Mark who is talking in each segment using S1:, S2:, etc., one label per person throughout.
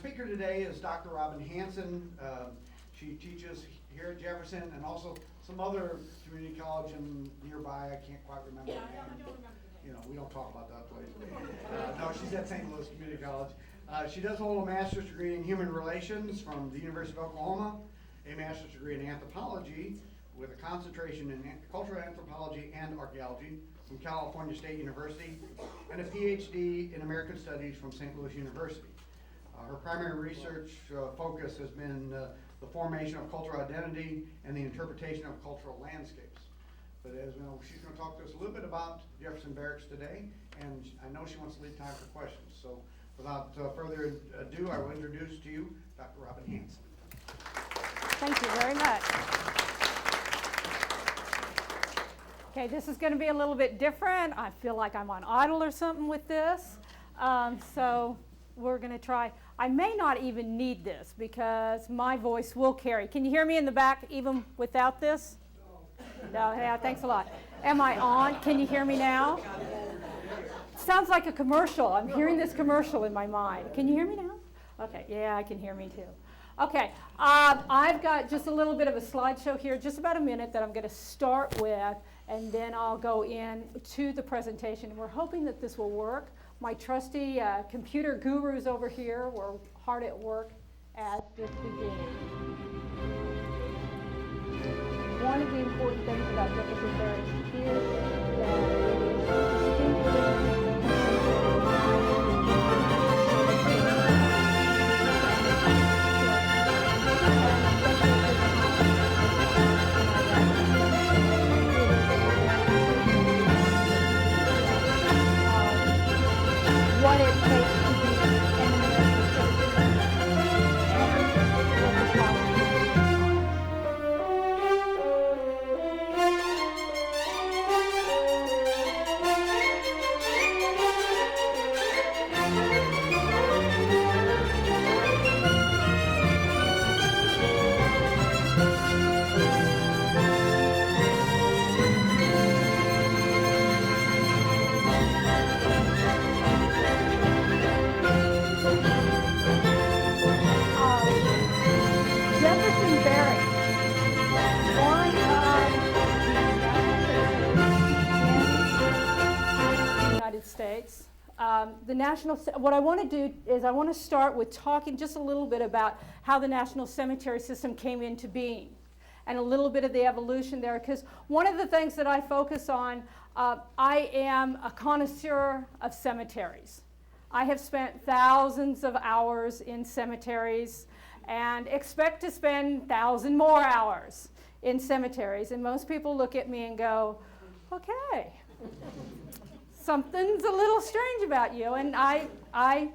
S1: speaker today is Dr. Robin Hanson. She teaches here at Jefferson and also some other community college and nearby. I can't quite remember.
S2: Yeah, I don't remember the name.
S1: You know, we don't talk about that place. No, she's at St. Louis Community College. She does hold a master's degree in human relations from the University of Oklahoma, a master's degree in anthropology with a concentration in cultural anthropology and archaeology from California State University, and a PhD in American Studies from St. Louis University. Her primary research focus has been the formation of cultural identity and the interpretation of cultural landscapes. But as you know, she's going to talk to us a little bit about Jefferson Barracks today, and I know she wants to leave time for questions. So without further ado, I will introduce to you Dr. Robin Hanson.
S3: Thank you very much. Okay, this is going to be a little bit different. I feel like I'm on Idle or something with this. So we're going to try. I may not even need this because my voice will carry. Can you hear me in the back even without this? No, yeah, thanks a lot. Am I on? Can you hear me now? Sounds like a commercial. I'm hearing this commercial in my mind. Can you hear me now? Okay, yeah, I can hear me too. Okay, I've got just a little bit of a slideshow here, just about a minute that I'm going to start with, and then I'll go into the presentation. We're hoping that this will work. My trusty computer gurus over here were hard at work at the beginning. One of the important things about Jefferson Barracks is that what it takes to be an American Jefferson Barracks, one of the United States. What I want to do is I want to start with talking just a little bit about how the National Cemetery System came into being and a little bit of the evolution there, because one of the things that I focus on, I am a connoisseur of cemeteries. I have spent thousands of hours in cemeteries and expect to spend 1,000 more hours in cemeteries. And most people look at me and go, okay, something's a little strange about you. And I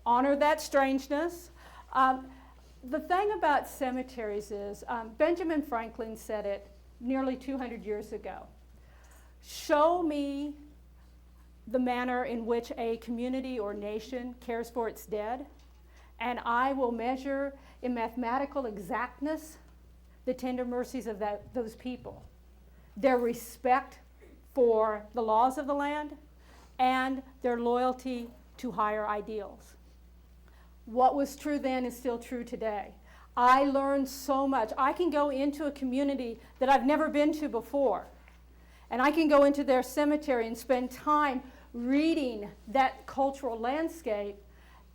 S3: honor that strangeness. The thing about cemeteries is, Benjamin Franklin said it nearly 200 years ago. Show me the manner in which a community or nation cares for its dead, and I will measure in mathematical exactness the tender mercies of those people, their respect for the laws of the land, and their loyalty to higher ideals. What was true then is still true today. I learned so much. I can go into a community that I've never been to before, and I can go into their cemetery and spend time reading that cultural landscape,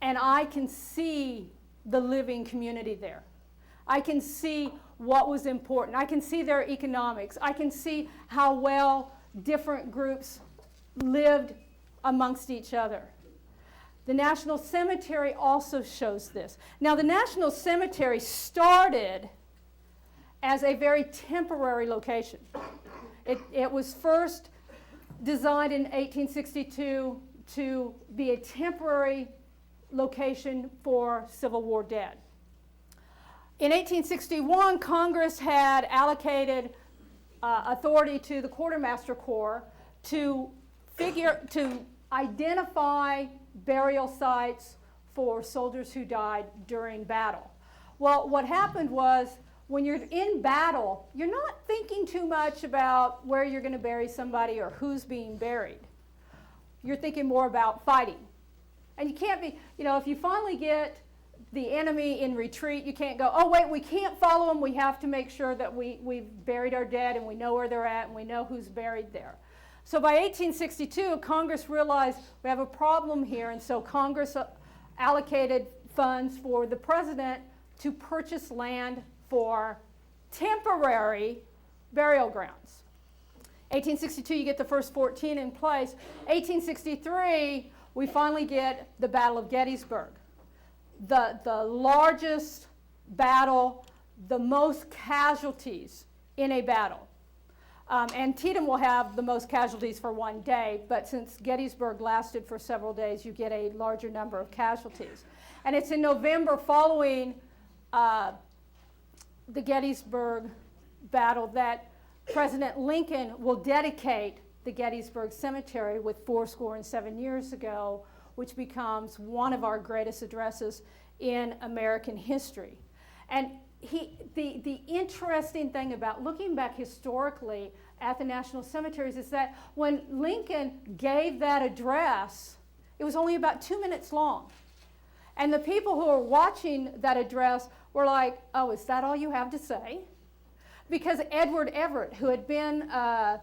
S3: and I can see the living community there. I can see what was important. I can see their economics. I can see how well different groups lived amongst each other. The National Cemetery also shows this. Now, the National Cemetery started as a very temporary location. It was first designed in 1862 to be a temporary location for Civil War dead. In 1861, Congress had allocated authority to the Quartermaster Corps to identify burial sites for soldiers who died during battle. Well, what happened was, when you're in battle, you're not thinking too much about where you're going to bury somebody or who's being buried. You're thinking more about fighting. And you can't be, if you finally get the enemy in retreat. You can't go, oh wait, we can't follow them. We have to make sure that we've buried our dead and we know where they're at and we know who's buried there. So by 1862, Congress realized we have a problem here, and so Congress allocated funds for the president to purchase land for temporary burial grounds. 1862, you get the first 14 in place. 1863, we finally get the Battle of Gettysburg. The largest battle, the most casualties in a battle. Antietam will have the most casualties for one day, but since Gettysburg lasted for several days, you get a larger number of casualties. And it's in November following the Gettysburg battle that President Lincoln will dedicate the Gettysburg Cemetery with 77 years ago, which becomes one of our greatest addresses in American history. And the interesting thing about looking back historically at the national cemeteries is that when Lincoln gave that address, it was only about 2 minutes long. And the people who were watching that address were like, oh, is that all you have to say? Because Edward Everett, who had been a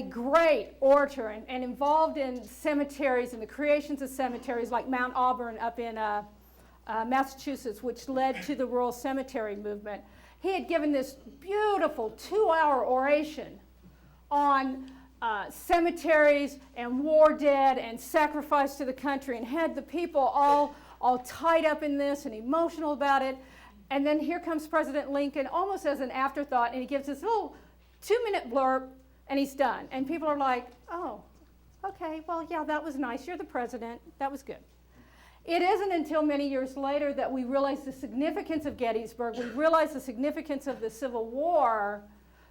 S3: great orator and involved in cemeteries and the creations of cemeteries like Mount Auburn up in Massachusetts, which led to the rural cemetery movement, he had given this beautiful 2-hour oration on cemeteries and war dead and sacrifice to the country, and had the people all tied up in this and emotional about it. And then here comes President Lincoln almost as an afterthought, and he gives this little 2-minute blurb, and he's done. And people are like, oh, okay, well, yeah, that was nice. You're the president. That was good. It isn't until many years later that we realize the significance of Gettysburg. We realize the significance of the Civil War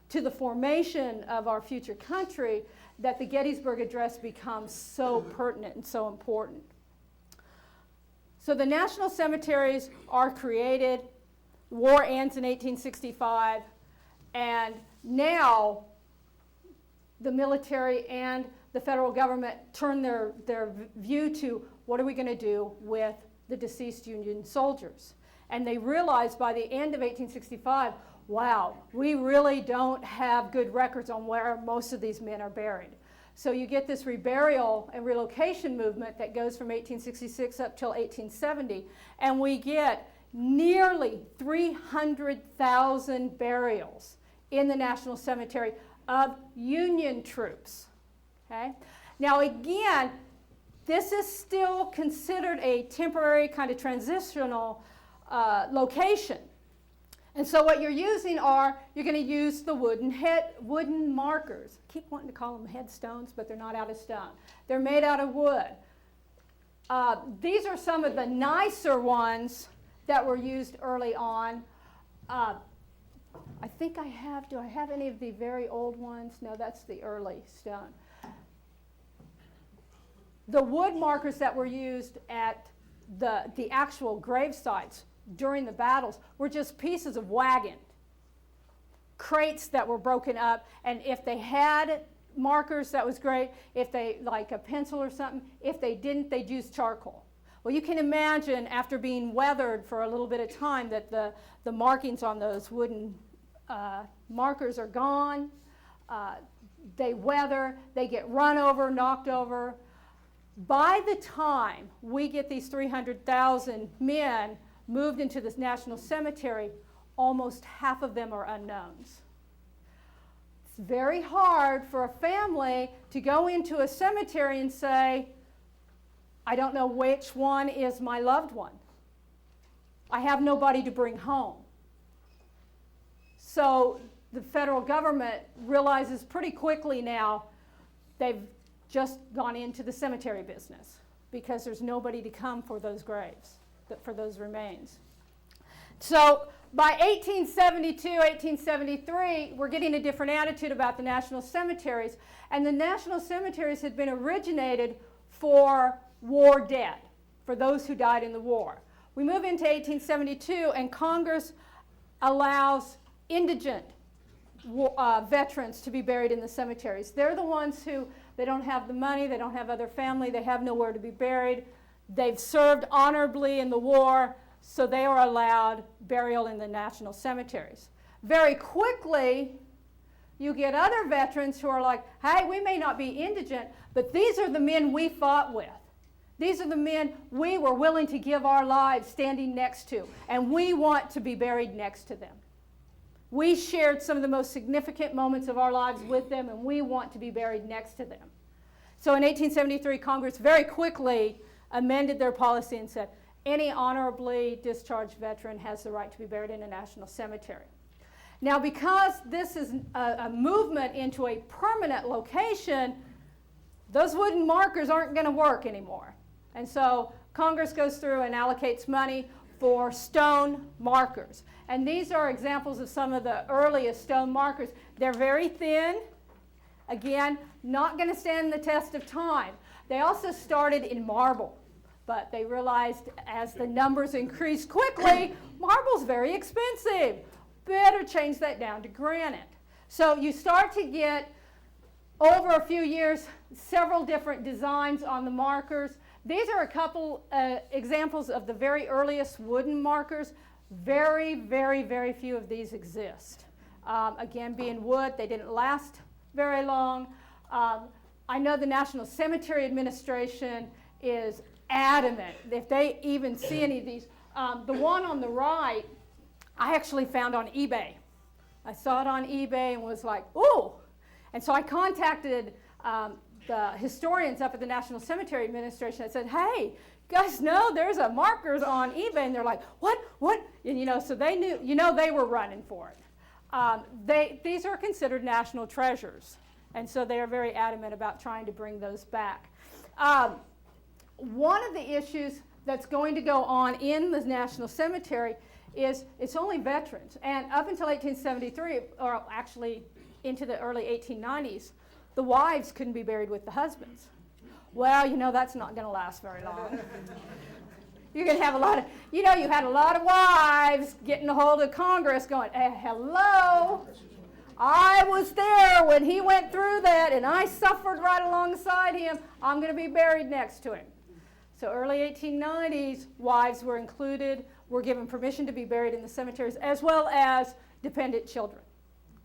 S3: to the formation of our future country, that the Gettysburg Address becomes so pertinent and so important. So the national cemeteries are created. War ends in 1865, and now the military and the federal government turn their view to what are we going to do with the deceased Union soldiers. And they realize by the end of 1865, wow, we really don't have good records on where most of these men are buried. So you get this reburial and relocation movement that goes from 1866 up till 1870, and we get nearly 300,000 burials in the National Cemetery of Union troops. Okay? Now again, this is still considered a temporary kind of transitional location. And so what you're using you're going to use the wooden markers. I keep wanting to call them headstones, but they're not out of stone. They're made out of wood. These are some of the nicer ones that were used early on. I think do I have any of the very old ones? No, that's the early stone. The wood markers that were used at the actual grave sites during the battles were just pieces of wagon, crates that were broken up, and if they had markers, that was great. If they, like a pencil or something, if they didn't, they'd use charcoal. Well, you can imagine after being weathered for a little bit of time that the markings on those wooden markers are gone. They weather, they get run over, knocked over. By the time we get these 300,000 men moved into this national cemetery, almost half of them are unknowns. It's very hard for a family to go into a cemetery and say, I don't know which one is my loved one. I have nobody to bring home. So the federal government realizes pretty quickly now they've just gone into the cemetery business because there's nobody to come for those graves, for those remains. So by 1872, 1873, we're getting a different attitude about the national cemeteries, and the national cemeteries had been originated for war dead, for those who died in the war. We move into 1872, and Congress allows indigent veterans to be buried in the cemeteries. They're the ones who, they don't have the money, they don't have other family, they have nowhere to be buried. They've served honorably in the war, so they are allowed burial in the national cemeteries. Very quickly, you get other veterans who are like, hey, we may not be indigent, but these are the men we fought with. These are the men we were willing to give our lives standing next to, and we want to be buried next to them. We shared some of the most significant moments of our lives with them, and we want to be buried next to them. So in 1873, Congress very quickly amended their policy and said, any honorably discharged veteran has the right to be buried in a national cemetery. Now, because this is a movement into a permanent location, those wooden markers aren't going to work anymore. And so Congress goes through and allocates money for stone markers. And these are examples of some of the earliest stone markers. They're very thin. Again, not going to stand the test of time. They also started in marble, but they realized as the numbers increased quickly, marble's very expensive. Better change that down to granite. So you start to get, over a few years, several different designs on the markers. These are a couple examples of the very earliest wooden markers. Very, very, very few of these exist. Again, being wood, they didn't last very long. I know the National Cemetery Administration is adamant if they even see any of these. The one on the right, I actually found on eBay. I saw it on eBay and was like, ooh. And so I contacted the historians up at the National Cemetery Administration. I said, hey, you guys know there's a markers on eBay. And they're like, what? And, so they knew, they were running for it. These are considered national treasures. And so they are very adamant about trying to bring those back. One of the issues that's going to go on in the National Cemetery is it's only veterans. And up until 1873, or actually into the early 1890s, the wives couldn't be buried with the husbands. Well, that's not going to last very long. You're going to have a lot of, you had a lot of wives getting a hold of Congress going, hello, I was there when he went through that, and I suffered right alongside him. I'm going to be buried next to him. So early 1890s, wives were included, were given permission to be buried in the cemeteries, as well as dependent children.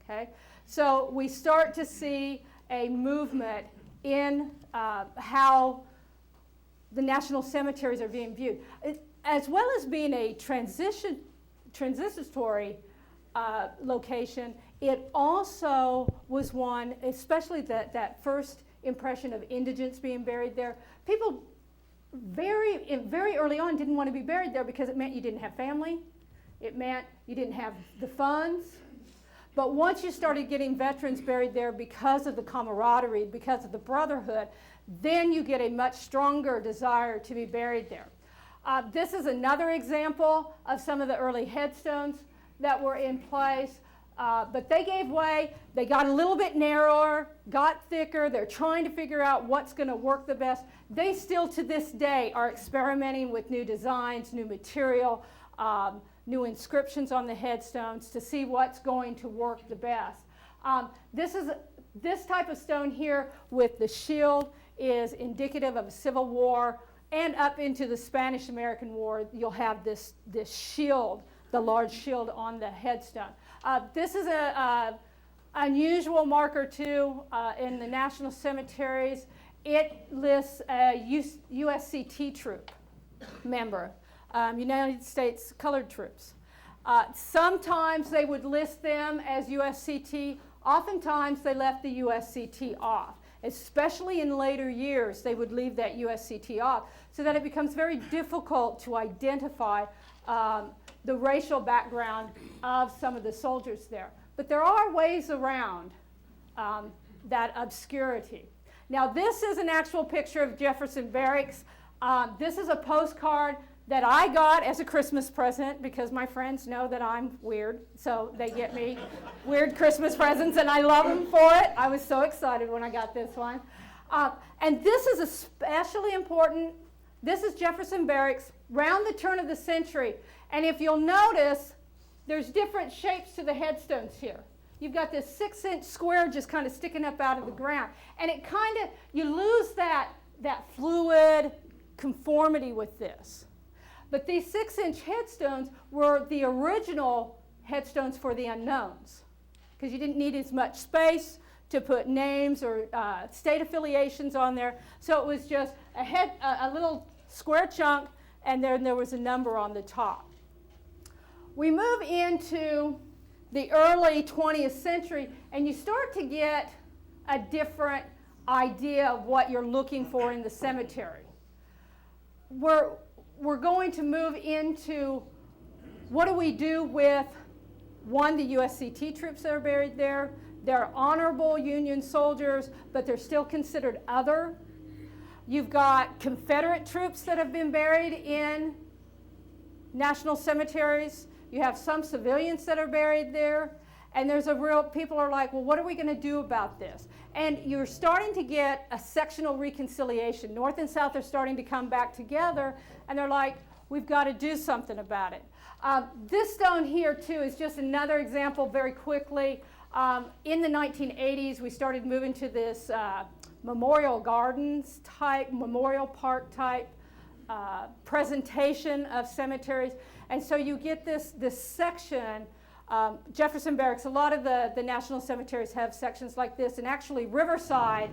S3: Okay? So we start to see a movement in how the national cemeteries are being viewed, as well as being a transitory location. It also was one, especially that first impression of indigents being buried there. People very early on didn't want to be buried there because it meant you didn't have family. It meant you didn't have the funds. But once you started getting veterans buried there because of the camaraderie, because of the brotherhood, then you get a much stronger desire to be buried there. This is another example of some of the early headstones that were in place. But they gave way. They got a little bit narrower, got thicker. They're trying to figure out what's going to work the best. They still, to this day, are experimenting with new designs, new material, new inscriptions on the headstones to see what's going to work the best. This type of stone here with the shield is indicative of a civil war, and up into the Spanish-American War, you'll have this shield, the large shield on the headstone. This is an unusual marker, too, in the national cemeteries. It lists a USCT troop member, United States Colored Troops. Sometimes they would list them as USCT. Oftentimes they left the USCT off. Especially in later years, they would leave that USCT off so that it becomes very difficult to identify the racial background of some of the soldiers there. But there are ways around that obscurity. Now, this is an actual picture of Jefferson Barracks. This is a postcard that I got as a Christmas present because my friends know that I'm weird, so they get me weird Christmas presents, and I love them for it. I was so excited when I got this one. And this is especially important. This is Jefferson Barracks, round the turn of the century. And if you'll notice, there's different shapes to the headstones here. You've got this 6-inch square just kind of sticking up out of the ground. And it kind of, you lose that fluid conformity with this. But these 6-inch headstones were the original headstones for the unknowns, because you didn't need as much space to put names or state affiliations on there. So it was just a little square chunk, and then there was a number on the top. We move into the early 20th century, and you start to get a different idea of what you're looking for in the cemetery. We're going to move into what do we do with, one, the USCT troops that are buried there. They're honorable Union soldiers, but they're still considered other. You've got Confederate troops that have been buried in national cemeteries. You have some civilians that are buried there. And there's people are like, well, what are we going to do about this? And you're starting to get a sectional reconciliation. North and South are starting to come back together, and they're like, we've got to do something about it. This stone here, too, is just another example very quickly. In the 1980s, we started moving to this memorial gardens type, memorial park type presentation of cemeteries. And so you get this section. Jefferson Barracks, a lot of the national cemeteries have sections like this, and actually Riverside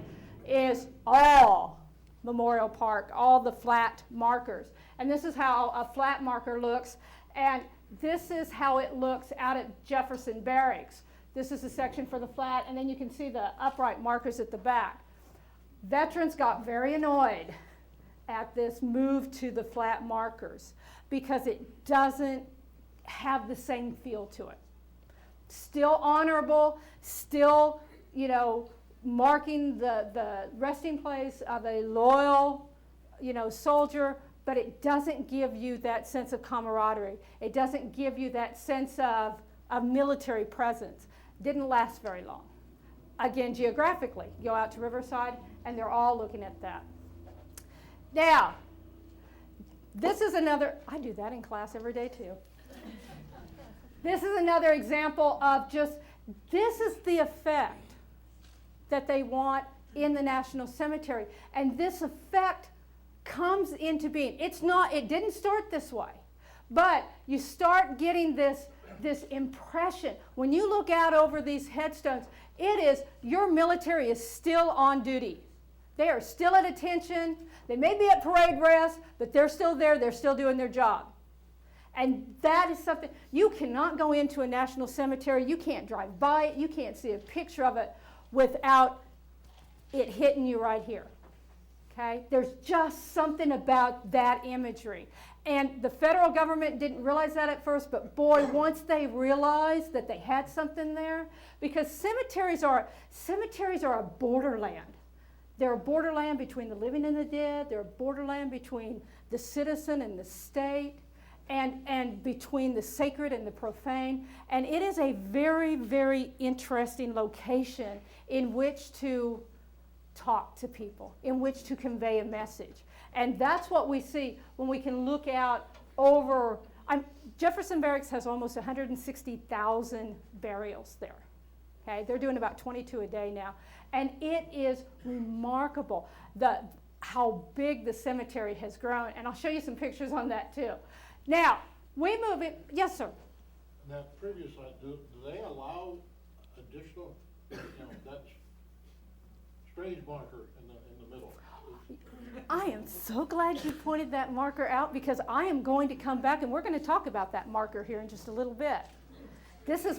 S3: is all Memorial Park, all the flat markers. And this is how a flat marker looks, and this is how it looks out at Jefferson Barracks. This is the section for the flat, and then you can see the upright markers at the back. Veterans got very annoyed at this move to the flat markers because it doesn't have the same feel to it. Still honorable, still, marking the resting place of a loyal, soldier, but it doesn't give you that sense of camaraderie. It doesn't give you that sense of military presence. Didn't last very long. Again, geographically, go out to Riverside, and they're all looking at that. Now, this is another, I do that in class every day too. This is another example of this is the effect that they want in the National Cemetery. And this effect comes into being. It didn't start this way, but you start getting this impression. When you look out over these headstones, your military is still on duty. They are still at attention. They may be at parade rest, but they're still there. They're still doing their job. And that is something, you cannot go into a national cemetery, you can't drive by it, you can't see a picture of it without it hitting you right here. Okay? There's just something about that imagery. And the federal government didn't realize that at first, but boy, once they realized that they had something there, because cemeteries are a borderland. They're a borderland between the living and the dead, they're a borderland between the citizen and the state. And between the sacred and the profane. And it is a very, very interesting location in which to talk to people, in which to convey a message. And that's what we see when we can look out over. Jefferson Barracks has almost 160,000 burials there. Okay? They're doing about 22 a day now. And it is remarkable how big the cemetery has grown. And I'll show you some pictures on that too. Now, we move in. Yes, sir.
S2: That previous slide, do they allow additional, that strange marker in the middle?
S3: I am so glad you pointed that marker out, because I am going to come back and we're going to talk about that marker here in just a little bit. This is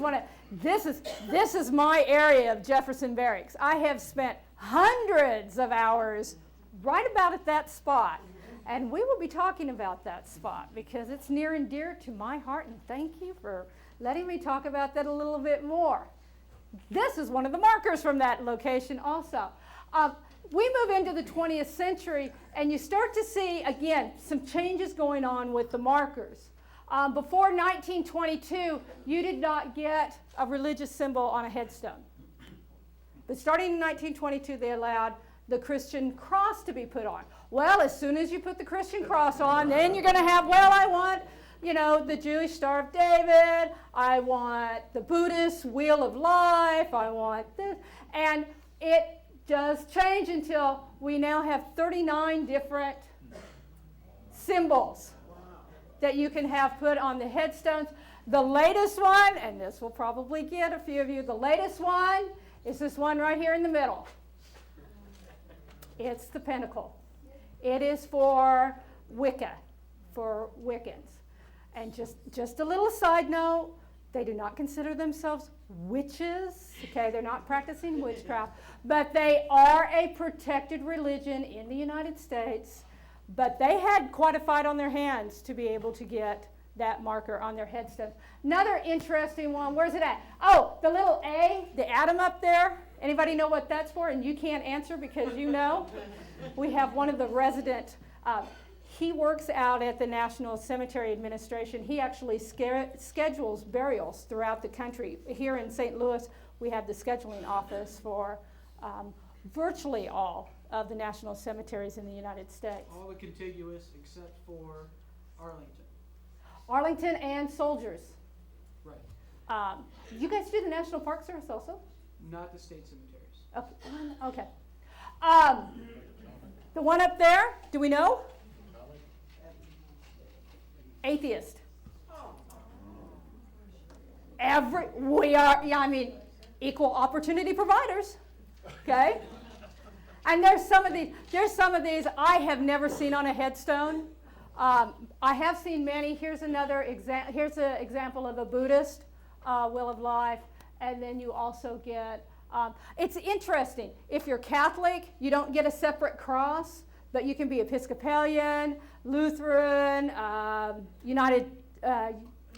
S3: my area of Jefferson Barracks. I have spent hundreds of hours right about at that spot. And we will be talking about that spot because it's near and dear to my heart, and thank you for letting me talk about that a little bit more. This is one of the markers from that location also. We move into the 20th century, and you start to see, again, some changes going on with the markers. Before 1922, you did not get a religious symbol on a headstone. But starting in 1922, they allowed the Christian cross to be put on. Well, as soon as you put the Christian cross on, then you're going to have, I want, the Jewish Star of David, I want the Buddhist Wheel of Life, I want this. And it does change until we now have 39 different symbols that you can have put on the headstones. The latest one, and this will probably get a few of you, the latest one is this one right here in the middle. It's the Pinnacle. It is for Wicca, for Wiccans. And just a little side note, they do not consider themselves witches, okay? They're not practicing witchcraft, but they are a protected religion in the United States. But they had quite a fight on their hands to be able to get that marker on their headstone. Another interesting one, where's it at? Oh, the little A, the atom up there. Anybody know what that's for? And you can't answer because you know. We have one of the resident, he works out at the National Cemetery Administration. He actually schedules burials throughout the country. Here in St. Louis, we have the scheduling office for virtually all of the national cemeteries in the United States.
S4: All the contiguous except for Arlington.
S3: Arlington and Soldiers.
S4: Right.
S3: You guys do the National Park Service also?
S4: Not the state cemeteries.
S3: Okay. The one up there, do we know? Atheist. We are, equal opportunity providers, okay? And there's some of these I have never seen on a headstone. I have seen many. Here's another here's an example of a Buddhist will of life, and then you also get. It's interesting. If you're Catholic, you don't get a separate cross, but you can be Episcopalian, Lutheran,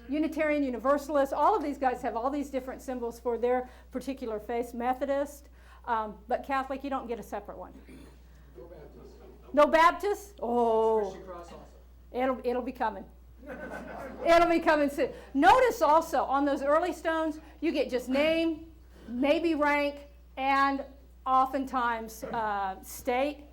S3: Unitarian, Universalist. All of these guys have all these different symbols for their particular faith. Methodist, but Catholic, you don't get a separate one. No Baptist? Oh.
S4: Christian cross also.
S3: It'll be coming. It'll be coming soon. Notice also on those early stones, you get just name, maybe rank, and oftentimes state.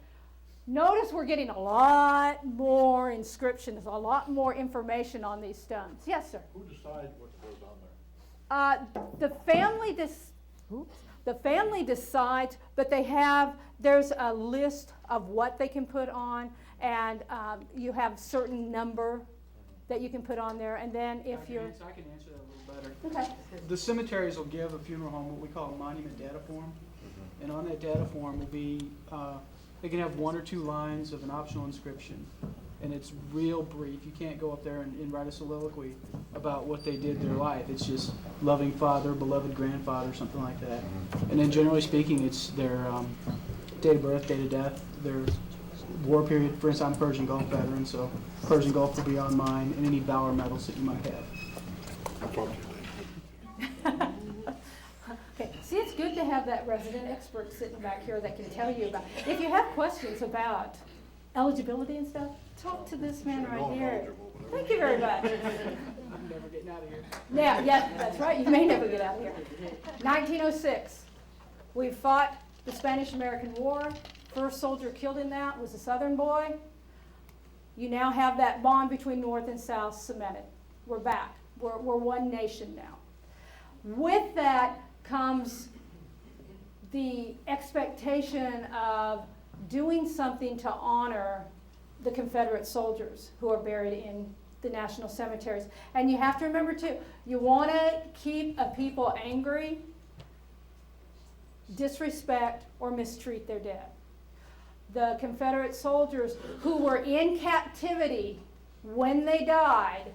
S3: Notice we're getting a lot more inscriptions, a lot more information on these stones. Yes, sir?
S2: Who decides what goes on there?
S3: The family decides, but there's a list of what they can put on, and you have a certain number that you can put on there, and then if
S4: I can answer that a little better.
S3: Okay.
S4: The cemeteries will give a funeral home what we call a monument data form, and on that data form will be, they can have 1 or 2 lines of an optional inscription, and it's real brief. You can't go up there and write a soliloquy about what they did their life. It's just loving father, beloved grandfather, something like that. And then generally speaking, it's their date of birth, date of death, their war period. For instance, I'm a Persian Gulf veteran, so Persian Gulf will be on mine, and any valor medals that you might have.
S3: Okay, see, it's good to have that resident expert sitting back here that can tell you about. If you have questions about eligibility and stuff, talk to this man right here. Thank you very much.
S4: I'm never getting out of here.
S3: Yeah, that's right. You may never get out of here. 1906. We fought the Spanish-American War. First soldier killed in that was a Southern boy. You now have that bond between North and South cemented. We're back. We're one nation now. With that comes the expectation of doing something to honor the Confederate soldiers who are buried in the national cemeteries. And you have to remember too, you want to keep a people angry, disrespect, or mistreat their dead. The Confederate soldiers who were in captivity when they died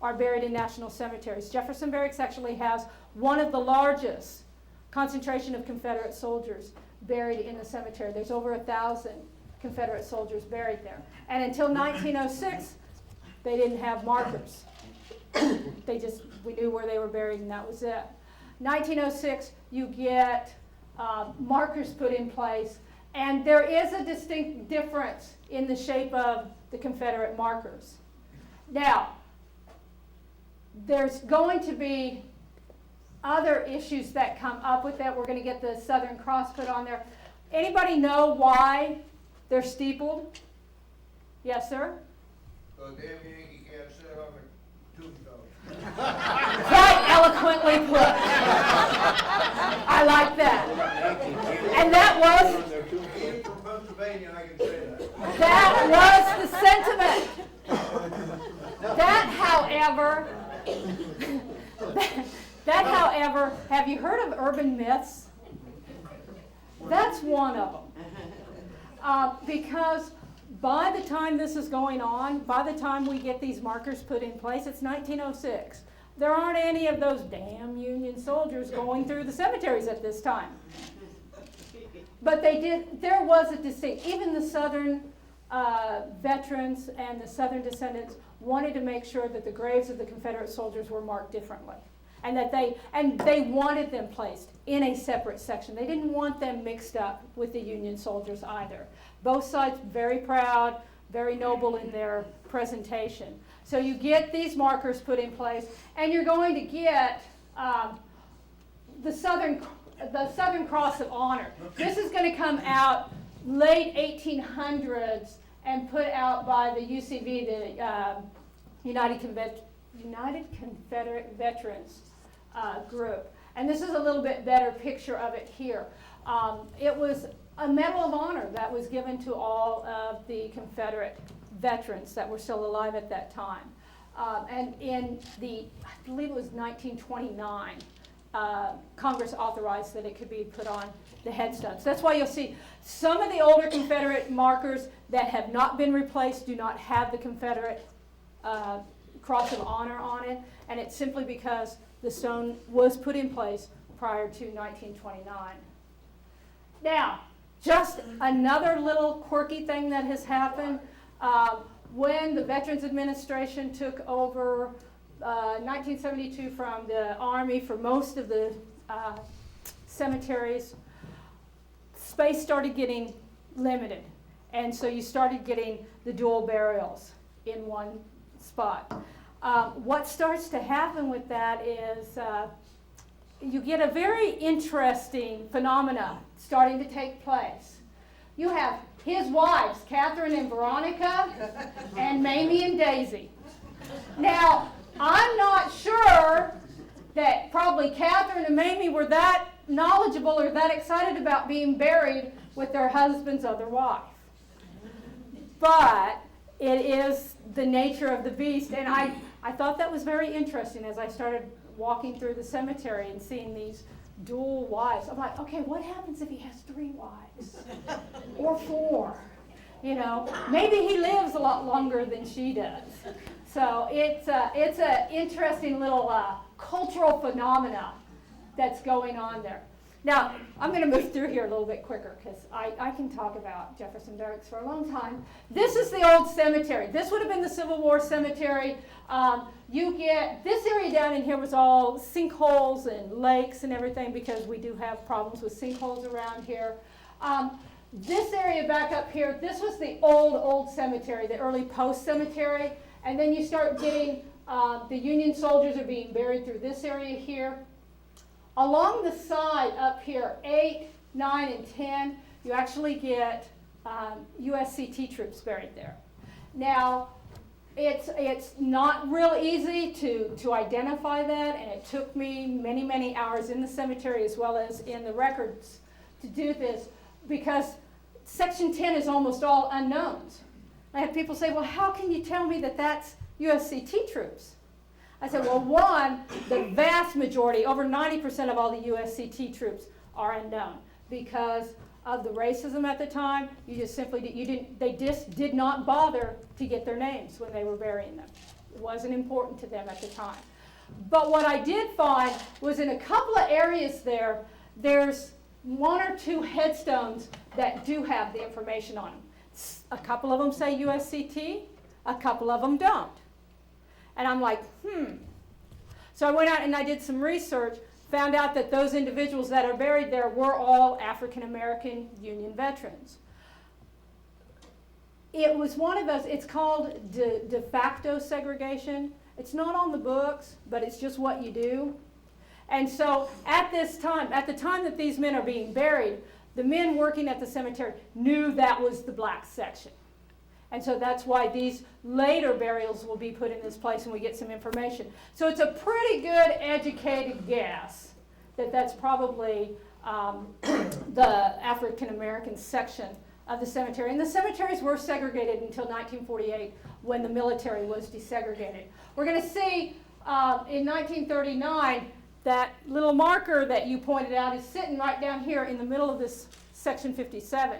S3: are buried in national cemeteries. Jefferson Barracks actually has one of the largest concentration of Confederate soldiers buried in the cemetery. There's over 1,000 Confederate soldiers buried there. And until 1906, they didn't have markers. We knew where they were buried and that was it. 1906, you get markers put in place, and there is a distinct difference in the shape of the Confederate markers. Now, there's going to be other issues that come up with that. We're going to get the Southern Cross put on there. Anybody know why they're steepled? Yes, sir?
S5: So damn Yankee can't sit on the tombstone.
S3: Quite eloquently put. I like that. And that was
S5: Being from Pennsylvania, I can say that.
S3: the sentiment. however, however, have you heard of urban myths? That's one of them. Because by the time this is going on, by the time we get these markers put in place, it's 1906. There aren't any of those damn Union soldiers going through the cemeteries at this time. But there was a distinct, even the Southern veterans and the Southern descendants wanted to make sure that the graves of the Confederate soldiers were marked differently. And that they wanted them placed in a separate section. They didn't want them mixed up with the Union soldiers either. Both sides very proud, very noble in their presentation. So you get these markers put in place, and you're going to get the Southern Cross of Honor. This is going to come out late 1800s and put out by the UCV, the United Confederate Veterans group. And this is a little bit better picture of it here. It was a Medal of Honor that was given to all of the Confederate veterans that were still alive at that time. And in I believe it was 1929, Congress authorized that it could be put on the headstones. That's why you'll see some of the older Confederate markers that have not been replaced do not have the Confederate Cross of Honor on it, and it's simply because the stone was put in place prior to 1929. Now, just another little quirky thing that has happened. When the Veterans Administration took over 1972 from the Army for most of the cemeteries, space started getting limited. And so you started getting the dual burials in one spot. What starts to happen with that is you get a very interesting phenomena starting to take place. You have his wives, Catherine and Veronica, and Mamie and Daisy. Now, I'm not sure that probably Catherine and Mamie were that knowledgeable or that excited about being buried with their husband's other wife. But it is the nature of the beast, and I thought that was very interesting as I started walking through the cemetery and seeing these dual wives. I'm like, okay, what happens if he has 3 wives? Or 4? You know, maybe he lives a lot longer than she does. So it's an interesting little cultural phenomena that's going on there. Now, I'm going to move through here a little bit quicker because I can talk about Jefferson Barracks for a long time. This is the old cemetery. This would have been the Civil War cemetery. You get, this area down in here was all sinkholes and lakes and everything because we do have problems with sinkholes around here. This area back up here, this was the old cemetery, the early post cemetery. And then you start getting, the Union soldiers are being buried through this area here. Along the side up here, 8, 9, and 10, you actually get USCT troops buried there. Now, it's not real easy to identify that, and it took me many, many hours in the cemetery as well as in the records to do this because Section 10 is almost all unknowns. I had people say, well, how can you tell me that that's USCT troops? I said, well, one, the vast majority, over 90% of all the USCT troops are unknown because of the racism at the time. You just simply they just did not bother to get their names when they were burying them. It wasn't important to them at the time. But what I did find was in a couple of areas there's 1 or 2 headstones that do have the information on them. A couple of them say USCT, a couple of them don't. And I'm like, So I went out and I did some research, found out that those individuals that are buried there were all African American Union veterans. It was one of those, it's called de facto segregation. It's not on the books, but it's just what you do. And so at this time, at the time that these men are being buried, the men working at the cemetery knew that was the black section. And so that's why these later burials will be put in this place and we get some information. So it's a pretty good educated guess that that's probably the African American section of the cemetery. And the cemeteries were segregated until 1948 when the military was desegregated. We're going to see in 1939 that little marker that you pointed out is sitting right down here in the middle of this Section 57.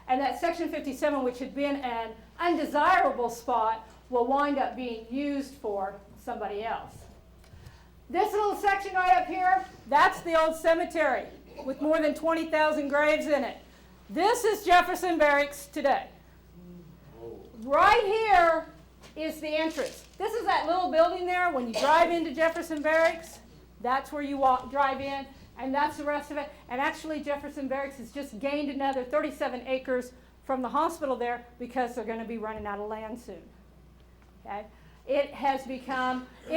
S3: And that Section 57, which had been an undesirable spot, will wind up being used for somebody else. This little section right up here, that's the old cemetery with more than 20,000 graves in it. This is Jefferson Barracks today. Right here is the entrance. This is that little building there. When you drive into Jefferson Barracks, that's where you drive in, and that's the rest of it. And actually, Jefferson Barracks has just gained another 37 acres from the hospital there because they're going to be running out of land soon. Okay? It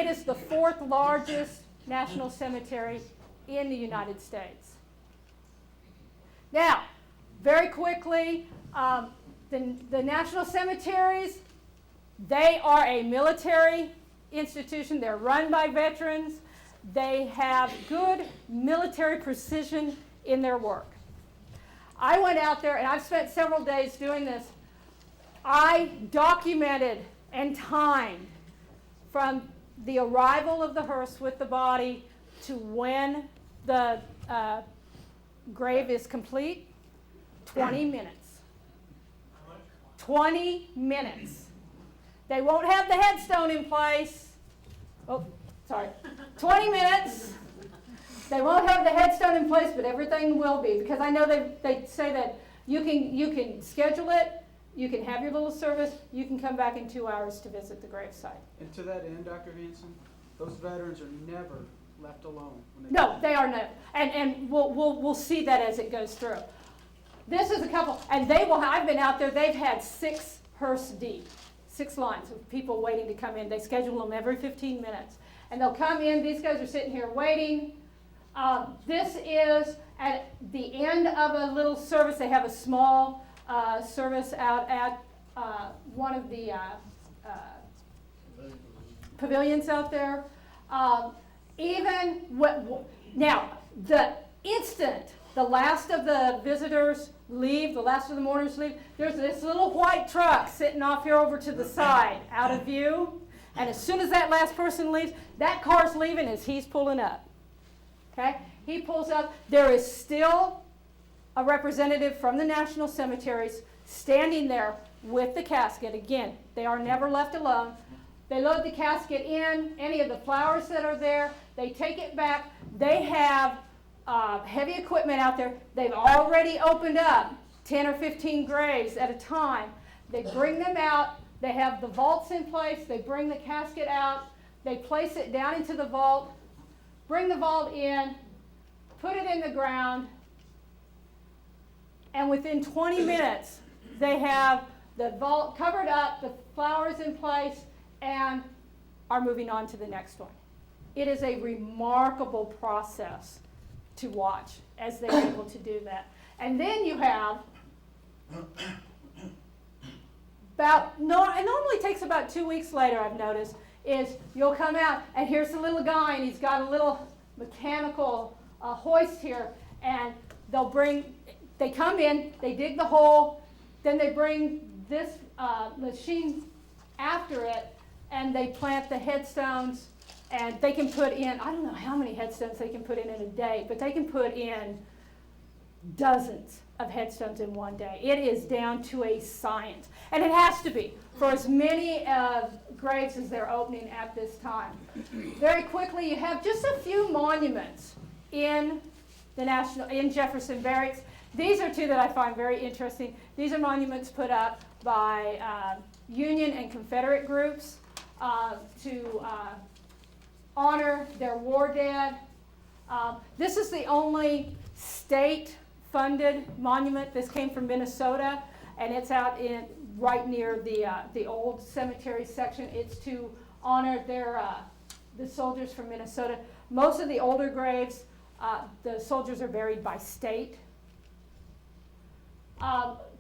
S3: is the 4th largest national cemetery in the United States. Now, very quickly, the national cemeteries, they are a military institution. They're run by veterans. They have good military precision in their work. I went out there, and I've spent several days doing this. I documented and timed from the arrival of the hearse with the body to when the grave is complete, 20 minutes. 20 minutes. They won't have the headstone in place. Oh, sorry. 20 minutes. They won't have the headstone in place, but everything will be, because I know they say that you can schedule it, you can have your little service, you can come back in 2 hours to visit the gravesite.
S4: And to that end, Dr. Hanson, those veterans are never left alone.
S3: No, they are not. And we'll see that as it goes through. This is a couple, and I've been out there, they've had 6 hearse deep, 6 lines of people waiting to come in. They schedule them every 15 minutes. And they'll come in, these guys are sitting here waiting. This is at the end of a little service. They have a small service out at one of the pavilions out there. Now, the instant the last of the visitors leave, the last of the mourners leave, there's this little white truck sitting off here over to the side, out of view. And as soon as that last person leaves, that car's leaving as he's pulling up. Okay? He pulls up. There is still a representative from the national cemeteries standing there with the casket. Again, they are never left alone. They load the casket in, any of the flowers that are there, they take it back. They have heavy equipment out there. They've already opened up 10 or 15 graves at a time. They bring them out. They have the vaults in place. They bring the casket out. They place it down into the vault, bring the vault in, put it in the ground, and within 20 minutes, they have the vault covered up, the flowers in place, and are moving on to the next one. It is a remarkable process to watch as they're able to do that. And then you have it normally takes about 2 weeks later, I've noticed, is you'll come out and here's the little guy and he's got a little mechanical hoist here, and they come in, they dig the hole, then they bring this machine after it, and they plant the headstones, and they can put in, I don't know how many headstones they can put in a day, but they can put in dozens of headstones in one day. It is down to a science. And it has to be for as many graves as they're opening at this time. Very quickly, you have just a few monuments in Jefferson Barracks. These are 2 that I find very interesting. These are monuments put up by Union and Confederate groups to honor their war dead. This is the only state-funded monument. This came from Minnesota, and it's out right near the old cemetery section. It's to honor the soldiers from Minnesota. Most of the older graves, the soldiers are buried by state.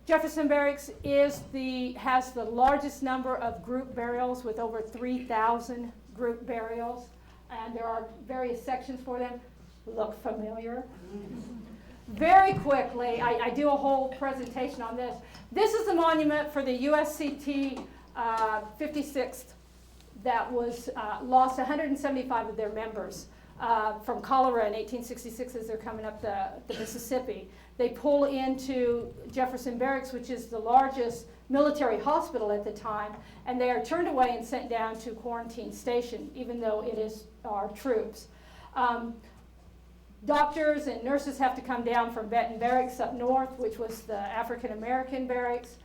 S3: Jefferson Barracks has the largest number of group burials, with over 3,000 group burials, and there are various sections for them. Look familiar? very quickly, I do a whole presentation on this. This is the monument for the USCT 56th that was lost 175 of their members from cholera in 1866 as they're coming up the Mississippi. They pull into Jefferson Barracks, which is the largest military hospital at the time, and they are turned away and sent down to quarantine station, even though it is our troops. Doctors and nurses have to come down from Benton Barracks up north, which was the African American barracks.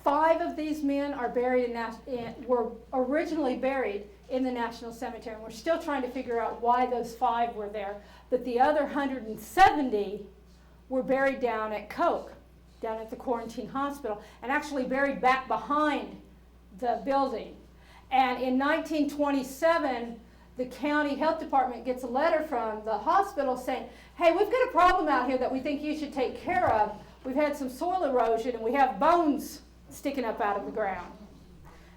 S3: 5 of these men are buried were originally buried in the National Cemetery, and we're still trying to figure out why those 5 were there. But the other 170 were buried down at Coke, down at the quarantine hospital, and actually buried back behind the building. And in 1927, the county health department gets a letter from the hospital saying, hey, we've got a problem out here that we think you should take care of. We've had some soil erosion and we have bones sticking up out of the ground.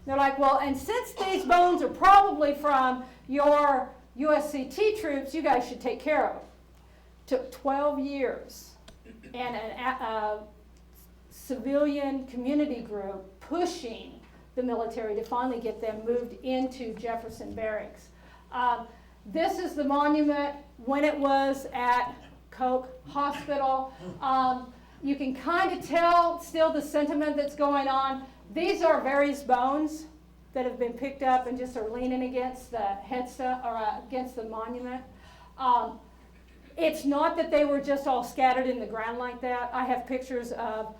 S3: They're like, well, and since these bones are probably from your USCT troops, you guys should take care of them. Took 12 years and a civilian community group pushing the military to finally get them moved into Jefferson Barracks. This is the monument when it was at Coke Hospital. You can kind of tell still the sentiment that's going on. These are various bones that have been picked up and just are leaning against the headstone or against the monument. It's not that they were just all scattered in the ground like that. I have pictures of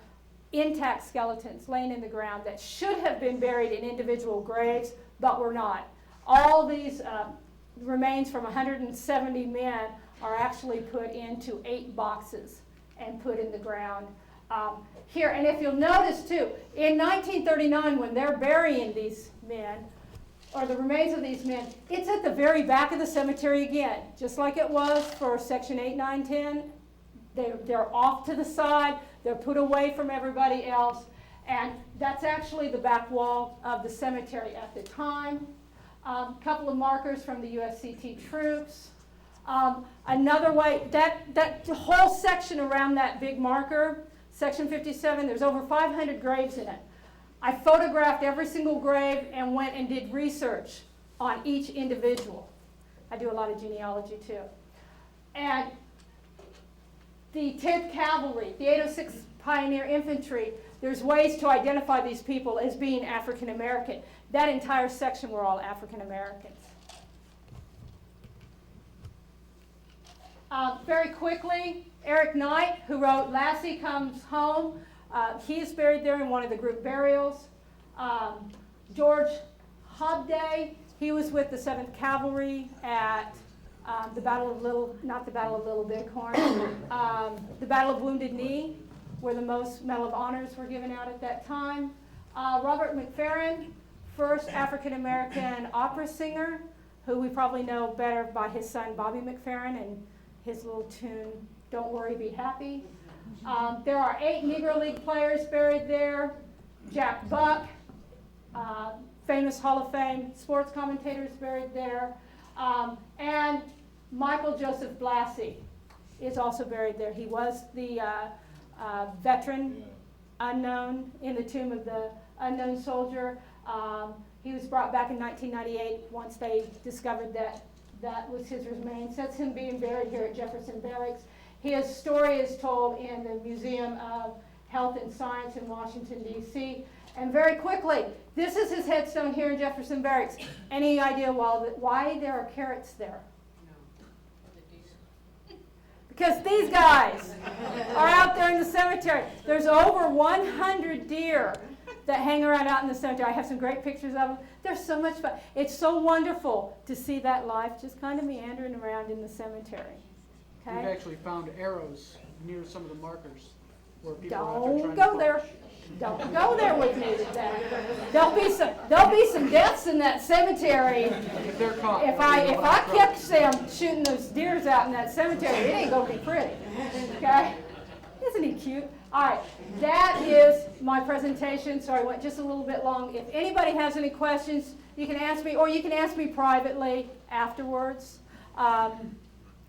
S3: intact skeletons laying in the ground that should have been buried in individual graves, but were not. All these remains from 170 men are actually put into 8 boxes and put in the ground here. And if you'll notice too, in 1939 when they're burying these men, or the remains of these men, it's at the very back of the cemetery again, just like it was for Section 8, 9, 10. They're off to the side, they're put away from everybody else, and that's actually the back wall of the cemetery at the time. Couple of markers from the USCT troops. Another way, that whole section around that big marker, Section 57, there's over 500 graves in it. I photographed every single grave and went and did research on each individual. I do a lot of genealogy too. And the 10th Cavalry, the 806th Pioneer Infantry, there's ways to identify these people as being African American. That entire section were all African Americans. Very quickly, Eric Knight, who wrote Lassie Comes Home, he is buried there in one of the group burials. George Hobday, he was with the 7th Cavalry at the Battle of not the Battle of Little Bighorn, the Battle of Wounded Knee, where the most Medal of Honors were given out at that time. Robert McFerrin, first African-American opera singer, who we probably know better by his son Bobby McFerrin and his little tune, Don't Worry, Be Happy. There are 8 Negro League players buried there. Jack Buck, famous Hall of Fame sports commentators buried there. And Michael Joseph Blassie is also buried there. He was the veteran unknown in the tomb of the unknown soldier. He was brought back in 1998 once they discovered that that was his remains. That's him being buried here at Jefferson Barracks. His story is told in the Museum of Health and Science in Washington, D.C. And very quickly, this is his headstone here in Jefferson Barracks. Any idea why there are carrots there? Because these guys are out there in the cemetery. There's over 100 deer that hang around out in the cemetery. I have some great pictures of them. They're so much fun. It's so wonderful to see that life just kind of meandering around in the cemetery. Okay?
S4: We've actually found arrows near some of the markers where people are out
S3: Don't
S4: there
S3: go there. Don't go there with me today. There'll be some deaths in that cemetery.
S4: If they're caught.
S3: If I catch them shooting those deers out in that cemetery, it ain't gonna be pretty. Okay? Isn't he cute? All right, that is my presentation. Sorry, I went just a little bit long. If anybody has any questions, you can ask me, or you can ask me privately afterwards.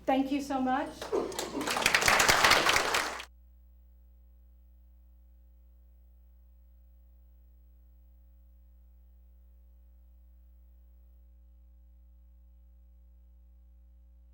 S3: Thank you so much.